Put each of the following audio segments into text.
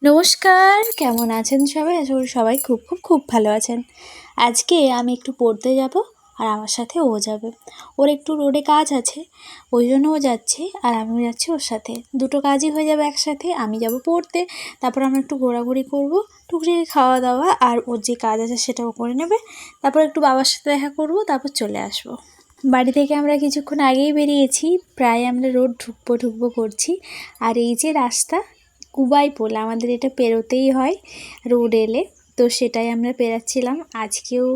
নমস্কার, কেমন আছেন সবাই? আশা করি সবাই খুব খুব খুব ভালো আছেন। আজকে আমি একটু পড়তে যাব আর আমার সাথে ও যাবে। ওর একটু রোডে কাজ আছে, ওই জন্য ও যাচ্ছে আর আমিও যাচ্ছি ওর সাথে। দুটো কাজই হয়ে যাবে একসাথে। আমি যাব পড়তে, তারপর আমরা একটু ঘোরাঘুরি করব, টুকটাক খাওয়া দাওয়া, আর ওর যে কাজ আছে সেটাও করে নেবে। তারপর একটু বাবার সাথে দেখা করব, তারপর চলে আসব। বাড়ি থেকে আমরা কিছুক্ষণ আগেই বেরিয়েছি, প্রায় আমরা রোড ঢুকবো করছি। আর এই যে রাস্তা, কুবাই পোল, আমাদের এটা পেরোতেই হয় রোড এলে, তো সেটাই আমরা পেরাচ্ছিলাম। আজকেও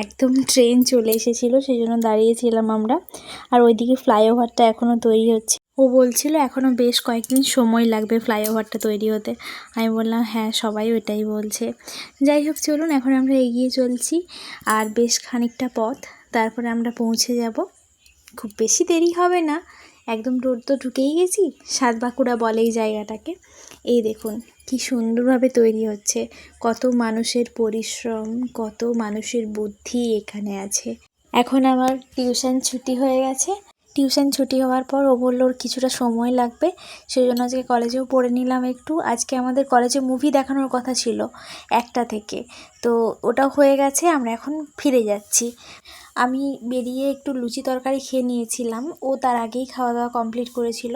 একদম ট্রেন চলে এসেছিলো, সেই জন্য দাঁড়িয়েছিলাম আমরা। আর ওইদিকে ফ্লাইওভারটা এখনও তৈরি হচ্ছে। ও বলছিল এখনও বেশ কয়েকদিন সময় লাগবে ফ্লাইওভারটা তৈরি হতে। আমি বললাম হ্যাঁ, সবাই ওইটাই বলছে। যাই হোক, চলুন এখন আমরা এগিয়ে চলছি। আর বেশ খানিকটা পথ, তারপরে আমরা পৌঁছে যাব। খুব বেশি দেরি হবে না, একদম রোড তো ঢুকেই গেছি। সাতবাঁকুড়া বলে এই জায়গাটাকে। এই দেখুন কি সুন্দরভাবে তৈরি হচ্ছে, কত মানুষের পরিশ্রম, কত মানুষের বুদ্ধি এখানে আছে। এখন আমার টিউশন ছুটি হয়ে গেছে। টিউশন ছুটি হওয়ার পর ও বললো ওর কিছুটা সময় লাগবে, সেই জন্য আজকে কলেজেও পড়ে নিলাম একটু। আজকে আমাদের কলেজে মুভি দেখানোর কথা ছিল 1টা থেকে, তো ওটাও হয়ে গেছে। আমরা এখন ফিরে যাচ্ছি। আমি বেরিয়ে একটু লুচি তরকারি খেয়ে নিয়েছিলাম, ও তার আগেই খাওয়া দাওয়া কমপ্লিট করেছিল।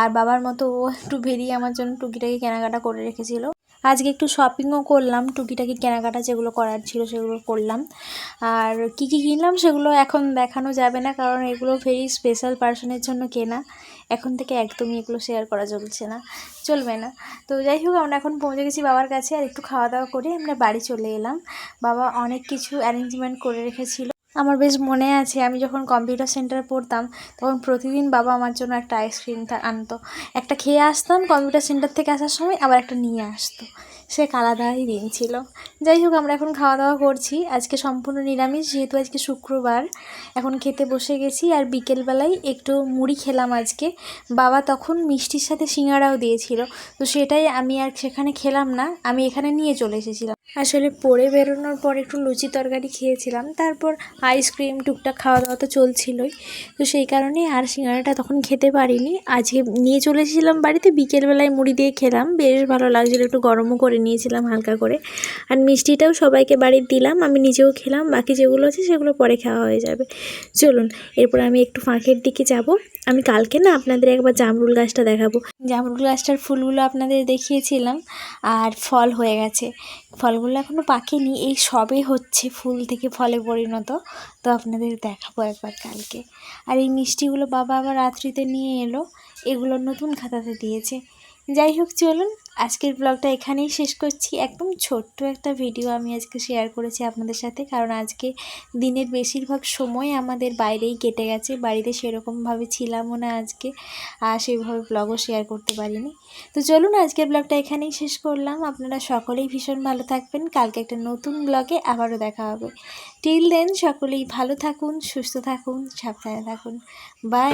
আর বাবার মতো ও একটু বেরিয়ে আমার জন্য টুকিটাকি কেনাকাটা করে রেখেছিল। আজকে একটু শপিংও করলাম, টুকিটাকি কেনাকাটা যেগুলো করার ছিল সেগুলো করলাম। আর কি কি কিনলাম সেগুলো এখন দেখানো যাবে না, কারণ এগুলো ভেরি স্পেশাল পার্সনের জন্য কেনা। এখন থেকে একদমই এগুলো শেয়ার করা চলবে না। তো যাই হোক, আমরা এখন পৌঁছে গেছি বাবার কাছে, আর একটু খাওয়া দাওয়া করে আমরা বাড়ি চলে এলাম। বাবা অনেক কিছু অ্যারেঞ্জমেন্ট করে রেখেছিল। আমার বেশ মনে আছে, আমি যখন কম্পিউটার সেন্টারে পড়তাম তখন প্রতিদিন বাবা আমার জন্য একটা আইসক্রিম আনতো। একটা খেয়ে আসতাম কম্পিউটার সেন্টার থেকে আসার সময়, আবার একটা নিয়ে আসতো। সে এক আলাদাই দিন ছিল। যাই হোক, আমরা এখন খাওয়া দাওয়া করছি। আজকে সম্পূর্ণ নিরামিষ, যেহেতু আজকে শুক্রবার। এখন খেতে বসে গেছি। আর বিকেলবেলায় একটু মুড়ি খেলাম আজকে। বাবা তখন মিষ্টির সাথে সিঙ্গাড়াও দিয়েছিল, তো সেটাই আমি আর সেখানে খেলাম না, আমি এখানে নিয়ে চলে এসেছিলাম। আসলে পড়ে বেরোনোর পর একটু লুচি তরকারি খেয়েছিলাম, তারপর আইসক্রিম টুকটাক খাওয়া দাওয়া তো চলছিলই, তো সেই কারণে আর সিঙ্গাড়াটা তখন খেতে পারিনি। আজকে নিয়ে চলে এসেছিলাম বাড়িতে, বিকেলবেলায় মুড়ি দিয়ে খেলাম, বেশ ভালো লাগছিলো। একটু গরমও করে নিয়েছিলাম হালকা করে। আর মিষ্টিটাও সবাইকে বাড়ির দিলাম, আমি নিজেও খেলাম। বাকি যেগুলো আছে সেগুলো পরে খাওয়া হয়ে যাবে। চলুন এরপর আমি একটু ফাঁকের দিকে যাব। আমি কালকে না আপনাদের একবার জামরুল গাছটা দেখাবো। জামরুল গাছটার ফুলগুলো আপনাদের দেখিয়েছিলাম, আর ফল হয়ে গেছে। ফলগুলো এখনও পাকেনি, এই সবে হচ্ছে ফুল থেকে ফলে পরিণত। তো আপনাদের দেখাবো একবার কালকে। আর এই মিষ্টিগুলো বাবা আবার রাত্রিতে নিয়ে এলো, এগুলো নতুন খাতাতে দিয়েছে। যাই হোক, চলুন আজকের ব্লগটা এখানেই শেষ করছি। একদম ছোট্ট একটা ভিডিও আমি আজকে শেয়ার করেছি আপনাদের সাথে, কারণ আজকে দিনের বেশিরভাগ সময় আমাদের বাইরেই কেটে গেছে, বাড়িতে সেরকমভাবে ছিলামও না আজকে, আর সেইভাবে ব্লগও শেয়ার করতে পারিনি। তো চলুন আজকের ব্লগটা এখানেই শেষ করলাম। আপনারা সকলেই ভীষণ ভালো থাকবেন, কালকে একটা নতুন ব্লগে আবারও দেখা হবে। টিল দেন সকলেই ভালো থাকুন, সুস্থ থাকুন, সাবধানে থাকুন। বাই।